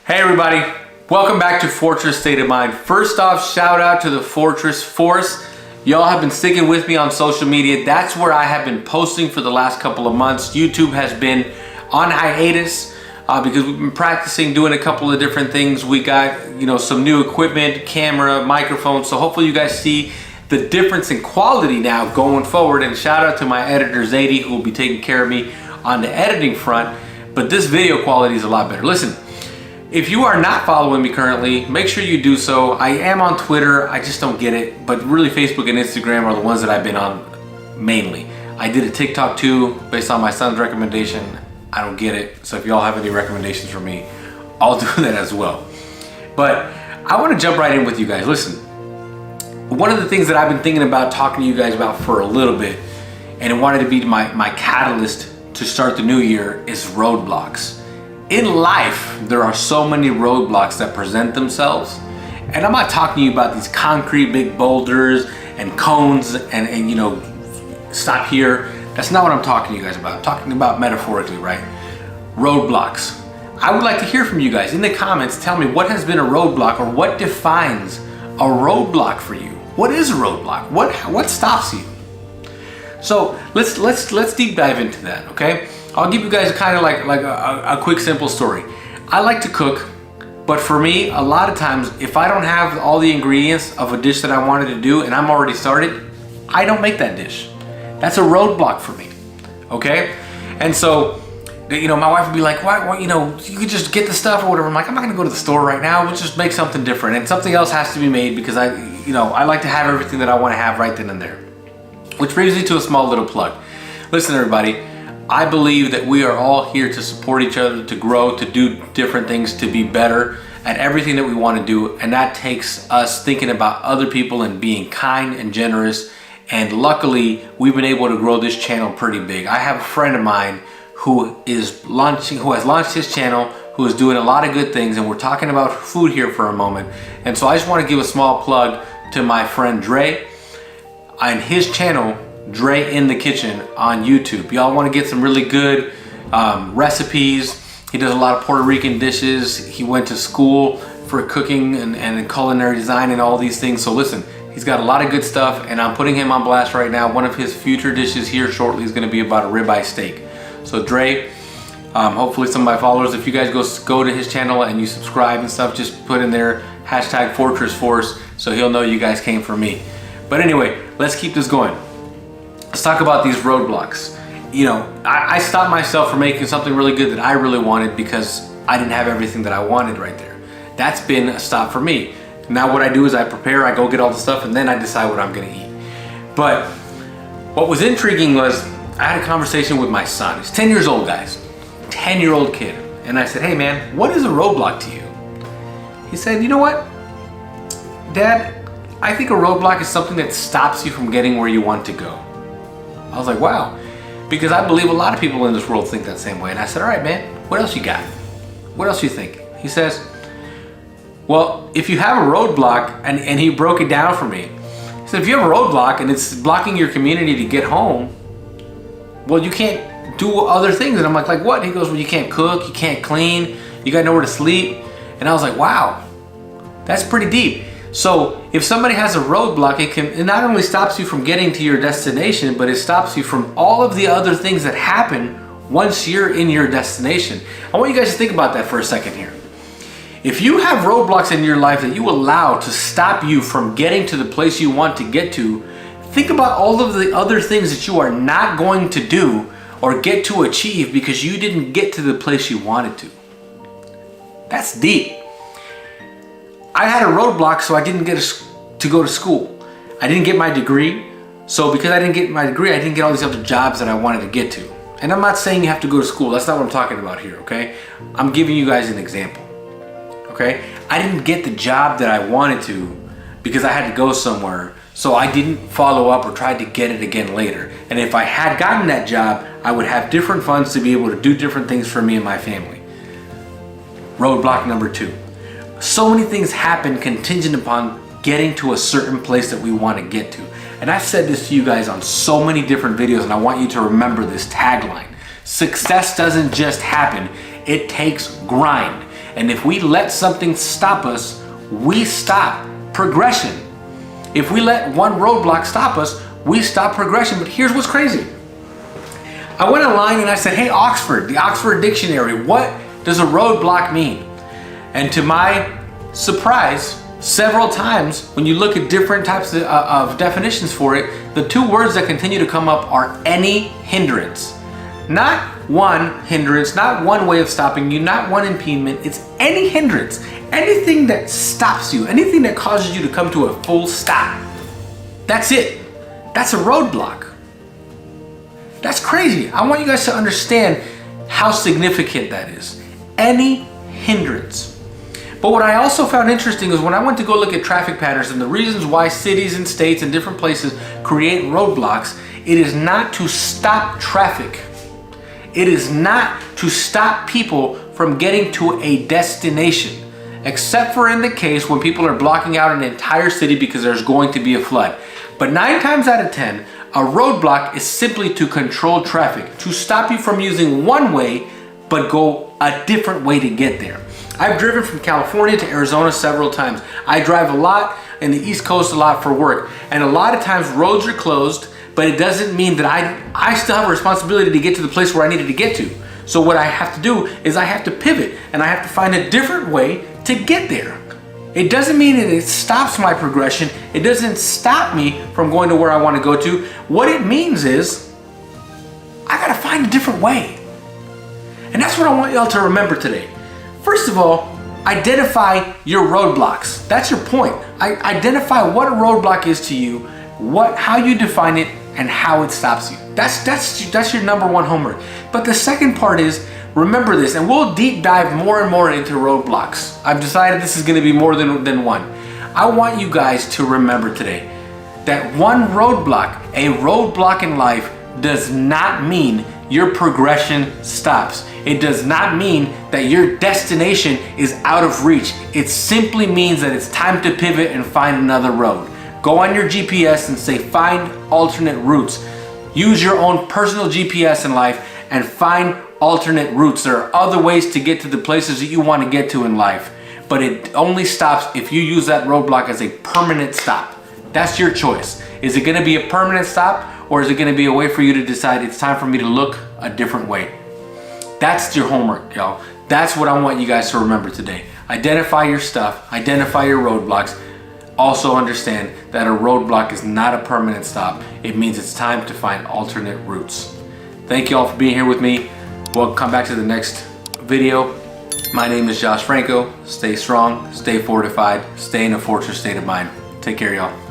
Hey everybody, welcome back to Fortress State of Mind. First off, shout out to the Fortress Force. Y'all have been sticking with me on social media. That's where I have been posting for the last couple of months. YouTube has been on hiatus because we've been practicing doing a couple of different things. We got, some new equipment, camera, microphone. So hopefully you guys see the difference in quality now going forward. And shout out to my editor Zadie, who will be taking care of me on the editing front. But this video quality is a lot better. Listen, if you are not following me currently, make sure you do so. I am on Twitter, I just don't get it. But really Facebook and Instagram are the ones that I've been on mainly. I did a TikTok too, based on my son's recommendation. I don't get it. So if y'all have any recommendations for me, I'll do that as well. But I want to jump right in with you guys. Listen, one of the things that I've been thinking about talking to you guys about for a little bit, and it wanted to be my catalyst to start the new year, is roadblocks. In life, there are so many roadblocks that present themselves. And I'm not talking to you about these concrete big boulders and cones and stop here. That's not what I'm talking to you guys about. I'm talking about metaphorically, right? Roadblocks. I would like to hear from you guys in the comments. Tell me what has been a roadblock, or what defines a roadblock for you. What is a roadblock? What stops you? So let's deep dive into that, okay? I'll give you guys kind of like a quick simple story. I like to cook, but for me, a lot of times, if I don't have all the ingredients of a dish that I wanted to do and I'm already started, I don't make that dish. That's a roadblock for me, okay? And so, my wife would be like, why, you could just get the stuff or whatever. I'm like, I'm not gonna go to the store right now. We'll just make something different, and something else has to be made because I like to have everything that I want to have right then and there. Which brings me to a small little plug. Listen, everybody, I believe that we are all here to support each other, to grow, to do different things, to be better at everything that we want to do. And that takes us thinking about other people and being kind and generous. And luckily, we've been able to grow this channel pretty big. I have a friend of mine who has launched his channel, who is doing a lot of good things. And we're talking about food here for a moment. And so I just want to give a small plug to my friend Dre and his channel, Dre in the Kitchen, on YouTube. Y'all want to get some really good recipes. He does a lot of Puerto Rican dishes. He went to school for cooking and culinary design and all these things. So listen, he's got a lot of good stuff, and I'm putting him on blast right now. One of his future dishes here shortly is going to be about a ribeye steak. So Dre, hopefully some of my followers, if you guys go to his channel and you subscribe and stuff, just put in there hashtag Fortress Force so he'll know you guys came from me. But anyway, let's keep this going. Let's talk about these roadblocks. I stopped myself from making something really good that I really wanted because I didn't have everything that I wanted right there. That's been a stop for me. Now what I do is I prepare, I go get all the stuff, and then I decide what I'm gonna eat. But what was intriguing was I had a conversation with my son. He's 10 years old, guys. 10-year-old kid. And I said, hey man, what is a roadblock to you? He said, you know what, Dad, I think a roadblock is something that stops you from getting where you want to go. I was like, wow, because I believe a lot of people in this world think that same way. And I said, all right, man, what else you got? What else you think? He says, well, if you have a roadblock, and he broke it down for me. He said, if you have a roadblock and it's blocking your community to get home, well, you can't do other things. And I'm like what? He goes, well, you can't cook, you can't clean, you got nowhere to sleep. And I was like, wow, that's pretty deep. So if somebody has a roadblock, it not only stops you from getting to your destination, but it stops you from all of the other things that happen once you're in your destination. I want you guys to think about that for a second here. If you have roadblocks in your life that you allow to stop you from getting to the place you want to get to, think about all of the other things that you are not going to do or get to achieve because you didn't get to the place you wanted to. That's deep. I had a roadblock, so I didn't get to go to school. I didn't get my degree. So because I didn't get my degree, I didn't get all these other jobs that I wanted to get to. And I'm not saying you have to go to school. That's not what I'm talking about here, okay? I'm giving you guys an example, okay? I didn't get the job that I wanted to because I had to go somewhere. So I didn't follow up or try to get it again later. And if I had gotten that job, I would have different funds to be able to do different things for me and my family. Roadblock number 2. So many things happen contingent upon getting to a certain place that we want to get to. And I've said this to you guys on so many different videos, and I want you to remember this tagline. Success doesn't just happen, it takes grind. And if we let something stop us, we stop progression. If we let one roadblock stop us, we stop progression. But here's what's crazy. I went online and I said, hey, Oxford, the Oxford Dictionary, what does a roadblock mean? And to my surprise, several times when you look at different types of definitions for it, the two words that continue to come up are any hindrance. Not one hindrance, not one way of stopping you, not one impediment. It's any hindrance, anything that stops you, anything that causes you to come to a full stop. That's it. That's a roadblock. That's crazy. I want you guys to understand how significant that is. Any hindrance. But what I also found interesting is when I went to go look at traffic patterns and the reasons why cities and states and different places create roadblocks, it is not to stop traffic. It is not to stop people from getting to a destination, except for in the case when people are blocking out an entire city because there's going to be a flood. But 9 times out of 10, a roadblock is simply to control traffic, to stop you from using one way, but go a different way to get there. I've driven from California to Arizona several times. I drive a lot in the East Coast a lot for work. And a lot of times roads are closed, but it doesn't mean that I still have a responsibility to get to the place where I needed to get to. So what I have to do is I have to pivot and I have to find a different way to get there. It doesn't mean that it stops my progression. It doesn't stop me from going to where I want to go to. What it means is I gotta find a different way. And that's what I want y'all to remember today. First of all, identify your roadblocks. That's your point. Identify what a roadblock is to you, how you define it, and how it stops you. That's your number one homework. But the second part is, remember this, and we'll deep dive more and more into roadblocks. I've decided this is gonna be more than one. I want you guys to remember today that one roadblock, a roadblock in life, does not mean your progression stops. It does not mean that your destination is out of reach. It simply means that it's time to pivot and find another road. Go on your GPS and say, find alternate routes. Use your own personal GPS in life and find alternate routes. There are other ways to get to the places that you want to get to in life, but it only stops if you use that roadblock as a permanent stop. That's your choice. Is it going to be a permanent stop, or is it going to be a way for you to decide it's time for me to look a different way? That's your homework, y'all. That's what I want you guys to remember today. Identify your stuff, identify your roadblocks. Also understand that a roadblock is not a permanent stop. It means it's time to find alternate routes. Thank you all for being here with me. We'll come back to the next video. My name is Josh Franco. Stay strong, stay fortified, stay in a fortress state of mind. Take care, y'all.